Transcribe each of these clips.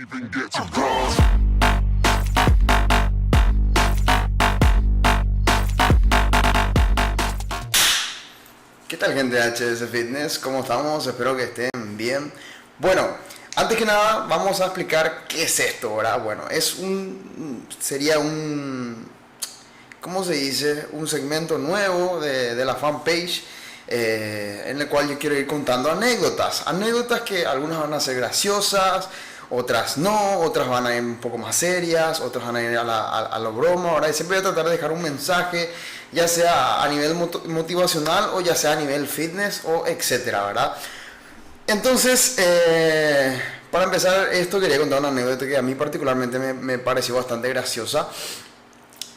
even get to cross. ¿Qué tal, gente de HS Fitness? ¿Cómo estamos? Espero que estén bien. Bueno, antes que nada vamos a explicar qué es esto, ¿verdad? Bueno, sería un, ¿cómo se dice? Un segmento nuevo de la fanpage, en el cual yo quiero ir contando anécdotas que algunas van a ser graciosas, otras no, otras van a ir un poco más serias, otras van a ir a lo broma, ¿verdad? Y siempre voy a tratar de dejar un mensaje, ya sea a nivel motivacional o ya sea a nivel fitness o etcétera, ¿verdad? Entonces, para empezar esto quería contar una anécdota que a mí particularmente me pareció bastante graciosa,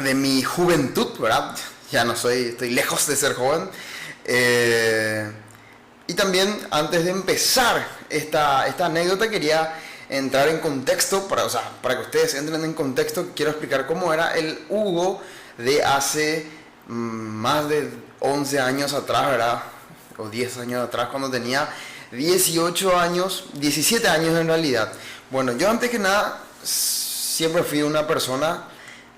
de mi juventud, ¿verdad? Ya no estoy lejos de ser joven. Y también, antes de empezar esta anécdota, quería entrar en contexto, para que ustedes entren en contexto. Quiero explicar cómo era el Hugo de hace más de 11 años atrás, ¿verdad? O 10 años atrás, cuando tenía 18 años, 17 años en realidad. Bueno, yo antes que nada siempre fui una persona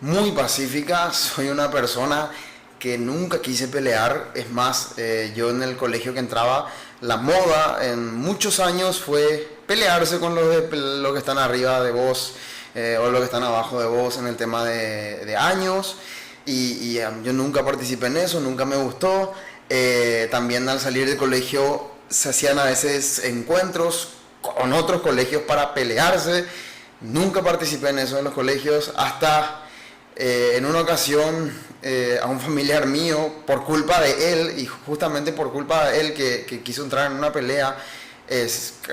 muy pacífica, soy una persona que nunca quise pelear. Es más, yo en el colegio que entraba, la moda en muchos años fue pelearse con los que están arriba de vos, o los que están abajo de vos en el tema de años, y yo nunca participé en eso, nunca me gustó. También al salir del colegio se hacían a veces encuentros con otros colegios para pelearse. Nunca participé en eso en los colegios, hasta en una ocasión a un familiar mío, por culpa de él, y justamente por culpa de él que quiso entrar en una pelea,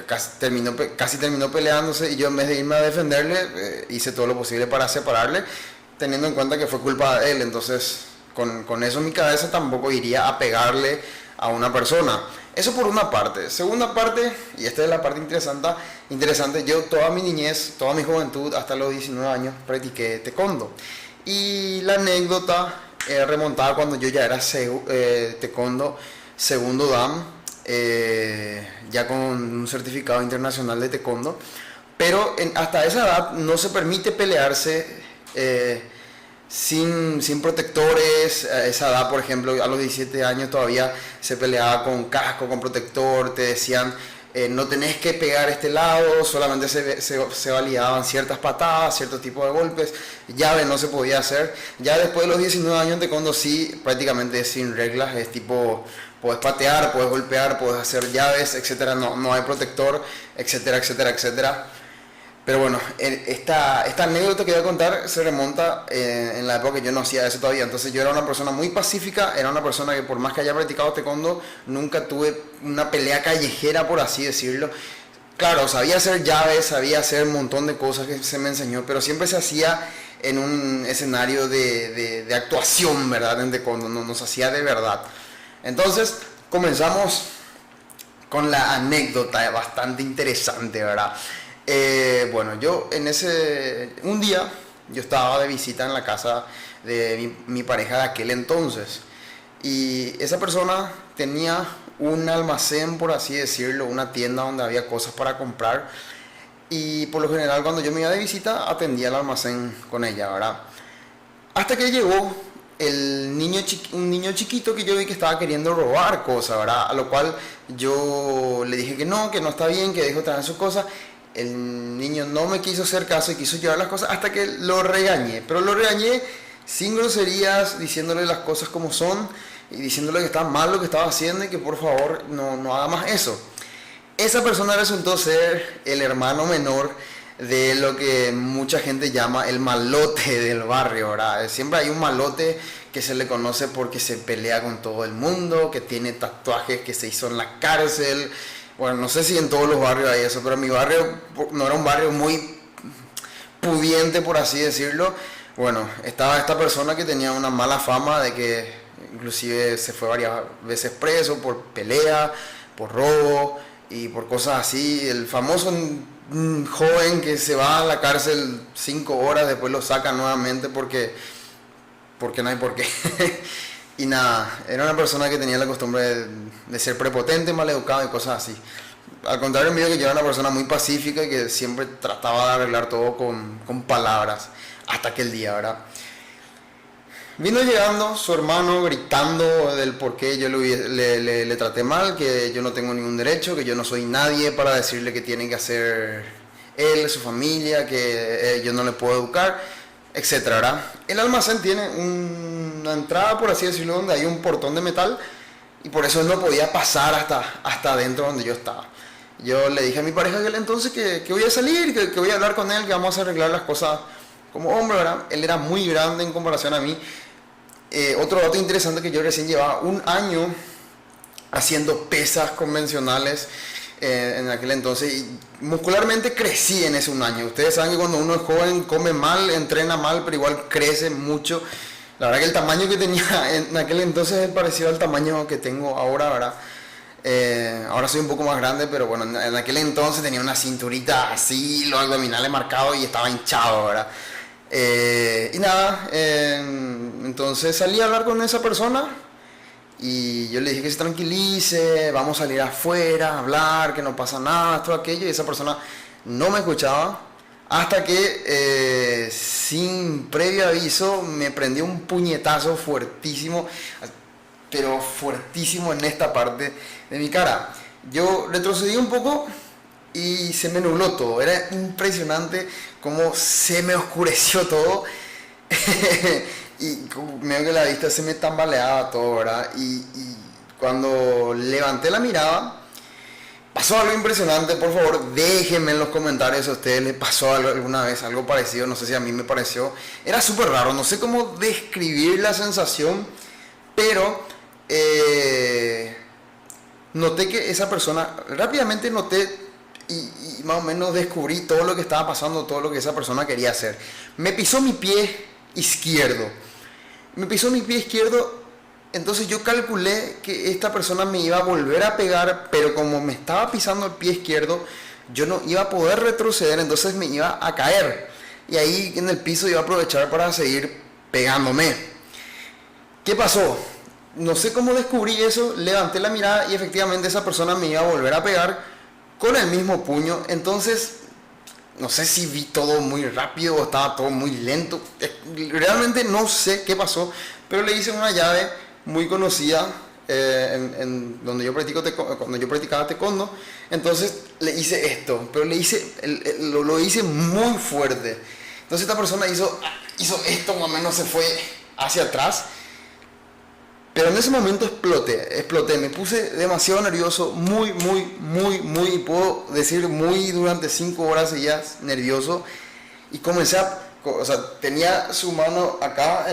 casi terminó peleándose, y yo, en vez de irme a defenderle, hice todo lo posible para separarle, teniendo en cuenta que fue culpa de él. Entonces, con eso en mi cabeza, tampoco iría a pegarle a una persona. Eso por una parte. Segunda parte, y esta es la parte interesante, yo toda mi niñez, toda mi juventud, hasta los 19 años, practiqué taekwondo. Y la anécdota remontada cuando yo ya era taekwondo segundo dan, ya con un certificado internacional de taekwondo. Pero hasta esa edad no se permite pelearse sin protectores. A esa edad, por ejemplo, a los 17 años todavía se peleaba con casco, con protector. Te decían, no tenés que pegar este lado, solamente se validaban ciertas patadas, ciertos tipos de golpes. Llave no se podía hacer. Ya después de los 19 años de taekwondo sí, prácticamente sin reglas. Es tipo, puedes patear, puedes golpear, puedes hacer llaves, etcétera. No hay protector, etcétera, etcétera, etcétera. Pero bueno, esta anécdota que voy a contar se remonta en la época que yo no hacía eso todavía. Entonces yo era una persona muy pacífica, era una persona que, por más que haya practicado taekwondo, nunca tuve una pelea callejera, por así decirlo. Claro, sabía hacer llaves, sabía hacer un montón de cosas que se me enseñó, pero siempre se hacía en un escenario de actuación, ¿verdad? En taekwondo, no se hacía de verdad. Entonces comenzamos con la anécdota, bastante interesante, ¿verdad? Bueno, yo un día yo estaba de visita en la casa de mi pareja de aquel entonces, y esa persona tenía un almacén, por así decirlo, una tienda donde había cosas para comprar, y por lo general cuando yo me iba de visita atendía el almacén con ella, ¿verdad? Hasta que llegó un niño chiquito que yo vi que estaba queriendo robar cosas, ¿verdad? A lo cual yo le dije que no está bien, que deje traer sus cosas. El niño no me quiso hacer caso y quiso llevar las cosas, hasta que lo regañé. Pero lo regañé sin groserías, diciéndole las cosas como son y diciéndole que estaba mal lo que estaba haciendo y que por favor no haga más eso. Esa persona resultó ser el hermano menor de lo que mucha gente llama el malote del barrio, ¿verdad? Siempre hay un malote que se le conoce porque se pelea con todo el mundo, que tiene tatuajes que se hizo en la cárcel. Bueno, no sé si en todos los barrios hay eso, pero mi barrio no era un barrio muy pudiente, por así decirlo. Bueno, estaba esta persona que tenía una mala fama de que inclusive se fue varias veces preso por pelea, por robo y por cosas así. El famoso joven que se va a la cárcel 5 horas, después lo sacan nuevamente porque no hay por qué. Y nada, era una persona que tenía la costumbre de ser prepotente, maleducado y cosas así. Al contrario mío, que yo era una persona muy pacífica y que siempre trataba de arreglar todo con palabras, hasta que el día, ¿verdad? Vino llegando su hermano gritando del por qué yo le traté mal, que yo no tengo ningún derecho, que yo no soy nadie para decirle que tiene que hacer él, su familia, que yo no le puedo educar, etcétera, ¿verdad? El almacén tiene una entrada, por así decirlo, donde hay un portón de metal y por eso él no podía pasar hasta adentro donde yo estaba. Yo le dije a mi pareja aquel entonces que voy a salir, que voy a hablar con él, que vamos a arreglar las cosas como hombre, ¿verdad? Él era muy grande en comparación a mí. Otro dato interesante, que yo recién llevaba un año haciendo pesas convencionales en aquel entonces, y muscularmente crecí en ese un año. Ustedes saben que cuando uno es joven come mal, entrena mal, pero igual crece mucho. La verdad que el tamaño que tenía en aquel entonces es parecido al tamaño que tengo ahora, ¿verdad? Ahora soy un poco más grande, pero bueno, en aquel entonces tenía una cinturita así, los abdominales marcados y estaba hinchado, ¿verdad? Y nada, entonces salí a hablar con esa persona y yo le dije que se tranquilice, vamos a salir afuera, a hablar, que no pasa nada, esto, aquello, y esa persona no me escuchaba hasta que sin previo aviso me prendió un puñetazo fuertísimo, pero fuertísimo en esta parte de mi cara. Yo retrocedí un poco y se me nubló todo. Era impresionante cómo se me oscureció todo y medio que la vista se me tambaleaba todo, ¿verdad? Y cuando levanté la mirada, pasó algo impresionante. Por favor, déjenme en los comentarios si a ustedes les pasó alguna vez algo parecido. No sé si a mí me pareció. Era súper raro, no sé cómo describir la sensación, pero noté que esa persona, rápidamente noté y más o menos descubrí todo lo que estaba pasando, todo lo que esa persona quería hacer. Me pisó mi pie izquierdo. Me pisó mi pie izquierdo, entonces yo calculé que esta persona me iba a volver a pegar, pero como me estaba pisando el pie izquierdo, yo no iba a poder retroceder, entonces me iba a caer. Y ahí en el piso iba a aprovechar para seguir pegándome. ¿Qué pasó? No sé cómo descubrí eso, levanté la mirada y efectivamente esa persona me iba a volver a pegar con el mismo puño. Entonces, no sé si vi todo muy rápido o estaba todo muy lento. Realmente no sé qué pasó, pero le hice una llave muy conocida en donde yo practicaba taekwondo. Entonces le hice esto, pero lo hice muy fuerte. Entonces esta persona hizo esto, más o menos se fue hacia atrás. Pero en ese momento exploté, me puse demasiado nervioso, muy, puedo decir muy, durante 5 horas seguidas nervioso, y tenía su mano acá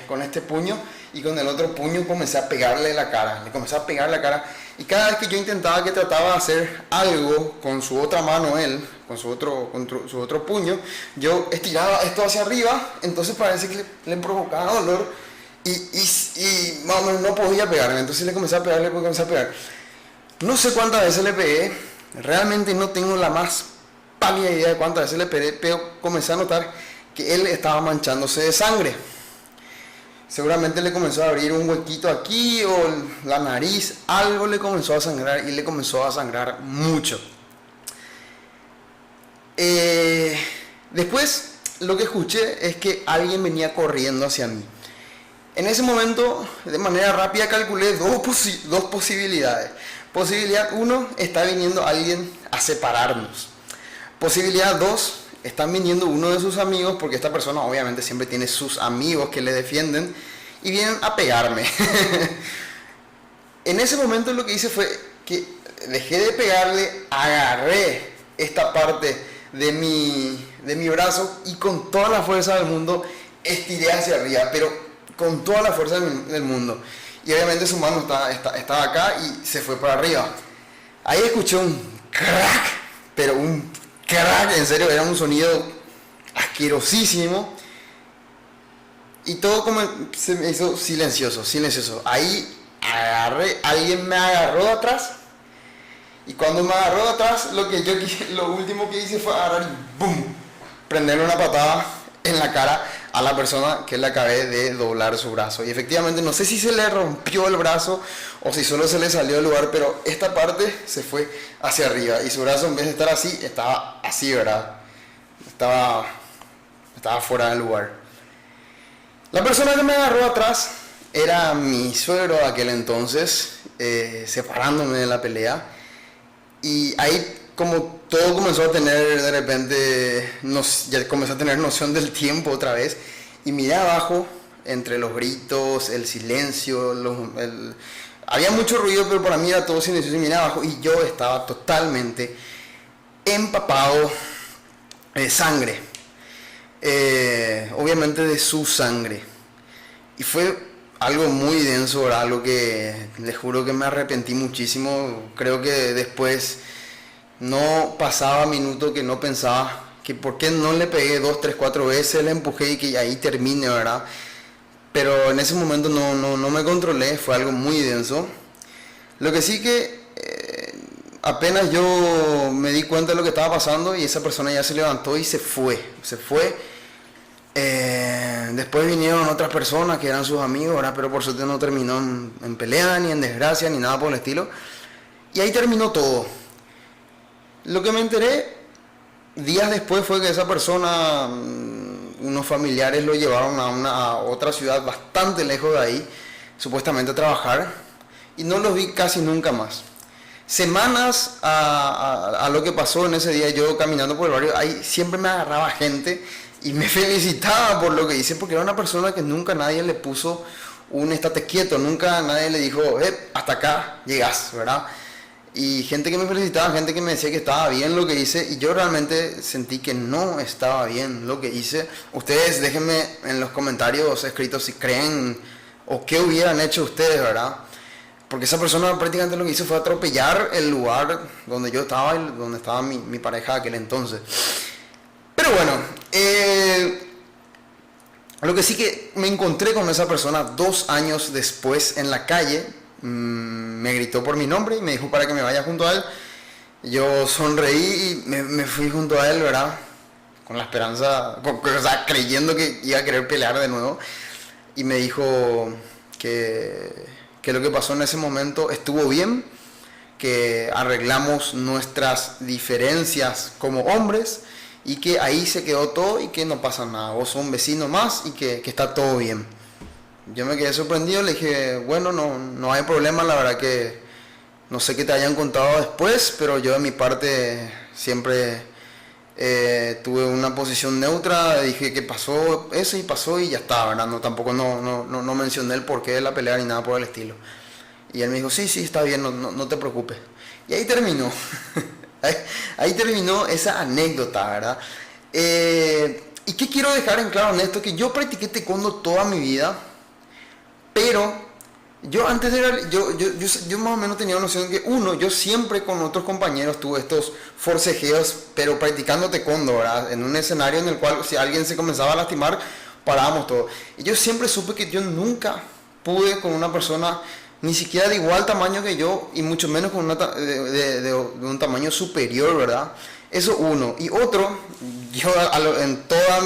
con este puño, y con el otro puño comencé a pegarle la cara, y cada vez que yo intentaba, que trataba de hacer algo con su otra mano él, con su otro puño, yo estiraba esto hacia arriba, entonces parece que le provocaba dolor. Y más o menos no podía pegarme, entonces le comencé a pegar. No sé cuántas veces le pegué, realmente no tengo la más pálida idea de cuántas veces le pegué, pero comencé a notar que él estaba manchándose de sangre. Seguramente le comenzó a abrir un huequito aquí o la nariz, algo le comenzó a sangrar y le comenzó a sangrar mucho. Después lo que escuché es que alguien venía corriendo hacia mí. En ese momento, de manera rápida, calculé dos posibilidades. Posibilidad 1, está viniendo alguien a separarnos. Posibilidad 2, están viniendo uno de sus amigos, porque esta persona obviamente siempre tiene sus amigos que le defienden, y vienen a pegarme. En ese momento lo que hice fue que dejé de pegarle, agarré esta parte de mi brazo y con toda la fuerza del mundo estiré hacia arriba, pero con toda la fuerza del mundo. Y obviamente su mano estaba acá y se fue para arriba. Ahí escuché un crack, pero un crack, en serio, era un sonido asquerosísimo. Y todo se me hizo silencioso. Ahí alguien me agarró de atrás. Y cuando me agarró de atrás, lo último que hice fue agarrar y ¡boom! Prenderle una patada en la cara a la persona que le acabé de doblar su brazo. Y efectivamente no sé si se le rompió el brazo o si solo se le salió del lugar, pero esta parte se fue hacia arriba y su brazo, en vez de estar así, estaba así, ¿verdad? Estaba fuera del lugar. La persona que me agarró atrás era mi suegro de aquel entonces, separándome de la pelea. Y ahí, como todo comenzó a tener de repente, ya comencé a tener noción del tiempo otra vez. Y miré abajo, entre los gritos, el silencio, había mucho ruido, pero para mí era todo silencioso. Y miré abajo y yo estaba totalmente empapado de sangre. Obviamente de su sangre. Y fue algo muy denso, ¿verdad? Algo que les juro que me arrepentí muchísimo. Creo que después no pasaba minuto que no pensaba que por qué no le pegué 2, 3, 4 veces, le empujé y que ahí termine, ¿verdad? Pero en ese momento no me controlé, fue algo muy denso. Lo que sí que apenas yo me di cuenta de lo que estaba pasando y esa persona ya se levantó y se fue. Después vinieron otras personas que eran sus amigos, ¿verdad? Pero por suerte no terminó en pelea, ni en desgracia, ni nada por el estilo. Y ahí terminó todo. Lo que me enteré días después fue que esa persona, unos familiares lo llevaron a otra ciudad bastante lejos de ahí, supuestamente a trabajar, y no los vi casi nunca más. Semanas a lo que pasó en ese día, yo caminando por el barrio, ahí siempre me agarraba gente y me felicitaba por lo que hice, porque era una persona que nunca nadie le puso un estate quieto, nunca nadie le dijo, hasta acá llegas, ¿verdad? Y gente que me felicitaba, gente que me decía que estaba bien lo que hice, y yo realmente sentí que no estaba bien lo que hice. Ustedes déjenme en los comentarios escritos si creen o qué hubieran hecho ustedes, ¿verdad? Porque esa persona prácticamente lo que hizo fue atropellar el lugar donde yo estaba y donde estaba mi pareja aquel entonces. Pero bueno, lo que sí que me encontré con esa persona 2 años después en la calle. Me gritó por mi nombre y me dijo para que me vaya junto a él. Yo sonreí y me fui junto a él, ¿verdad? Con la esperanza, o sea, creyendo que iba a querer pelear de nuevo. Y me dijo que lo que pasó en ese momento estuvo bien, que arreglamos nuestras diferencias como hombres y que ahí se quedó todo y que no pasa nada. Vos sos un vecino más y que está todo bien. Yo me quedé sorprendido, le dije, bueno, no hay problema, la verdad que no sé qué te hayan contado después, pero yo de mi parte siempre tuve una posición neutra, dije que pasó eso y pasó y ya está, ¿verdad? Tampoco no mencioné el porqué de la pelea ni nada por el estilo. Y él me dijo, sí, está bien, no te preocupes. Y ahí terminó, ahí terminó esa anécdota, ¿verdad? ¿Y qué quiero dejar en claro en esto? Que yo practiqué taekwondo toda mi vida, pero yo antes de yo más o menos tenía una noción de que yo siempre con otros compañeros tuve estos forcejeos, pero practicando taekwondo, ¿verdad? En un escenario en el cual si alguien se comenzaba a lastimar, parábamos todo. Y yo siempre supe que yo nunca pude con una persona ni siquiera de igual tamaño que yo, y mucho menos con una de un tamaño superior, ¿verdad? Eso uno. Y otro, yo en toda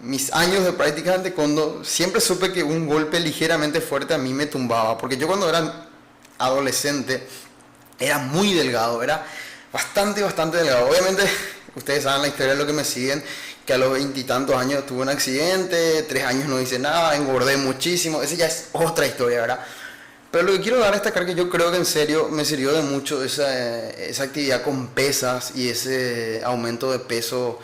mis años de práctica de taekwondo, siempre supe que un golpe ligeramente fuerte a mí me tumbaba, porque yo cuando era adolescente era muy delgado, era bastante delgado. Obviamente ustedes saben la historia de lo que me siguen, que a los 20 y tantos años tuve un accidente, 3 años no hice nada, engordé muchísimo, esa ya es otra historia, ¿verdad? Pero lo que quiero dar a destacar que yo creo que en serio me sirvió de mucho esa actividad con pesas y ese aumento de peso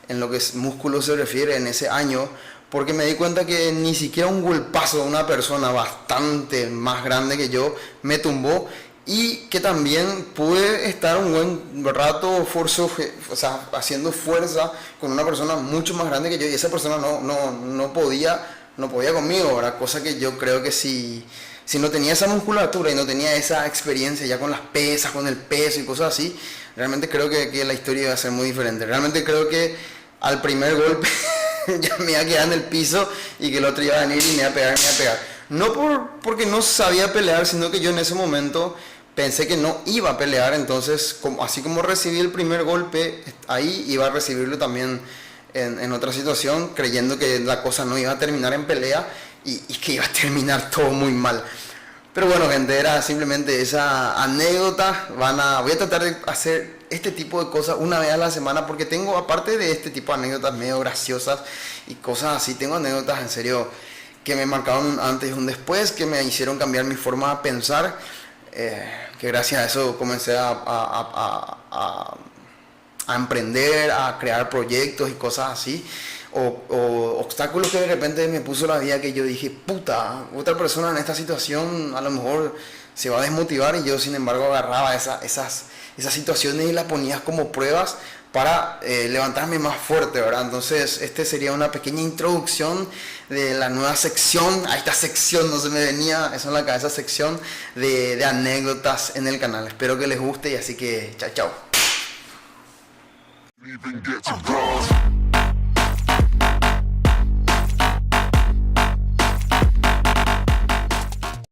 en lo que es músculo se refiere en ese año, porque me di cuenta que ni siquiera un golpazo de una persona bastante más grande que yo me tumbó, y que también pude estar un buen rato haciendo fuerza con una persona mucho más grande que yo, y esa persona no podía conmigo, ¿verdad? Cosa que yo creo que si no tenía esa musculatura y no tenía esa experiencia ya con las pesas, con el peso y cosas así, realmente creo que la historia iba a ser muy diferente. Realmente creo que al primer golpe ya me iba a quedar en el piso y que el otro iba a venir y me iba a pegar. No porque no sabía pelear, sino que yo en ese momento pensé que no iba a pelear. Entonces, así como recibí el primer golpe, ahí iba a recibirlo también en otra situación, creyendo que la cosa no iba a terminar en pelea y que iba a terminar todo muy mal. Pero bueno, gente, era simplemente esa anécdota. Voy a tratar de hacer este tipo de cosas una vez a la semana porque tengo, aparte de este tipo de anécdotas medio graciosas y cosas así, tengo anécdotas en serio que me marcaron un antes y un después, que me hicieron cambiar mi forma de pensar, que gracias a eso comencé a emprender, a crear proyectos y cosas así. O obstáculos que de repente me puso la vida, que yo dije, puta, otra persona en esta situación a lo mejor se va a desmotivar, y yo sin embargo agarraba esas situaciones y las ponía como pruebas para levantarme más fuerte, ¿verdad? Entonces este sería una pequeña introducción de la nueva sección, a esta sección, no se me venía eso en la cabeza, sección de anécdotas en el canal. Espero que les guste, y así que chao, chao.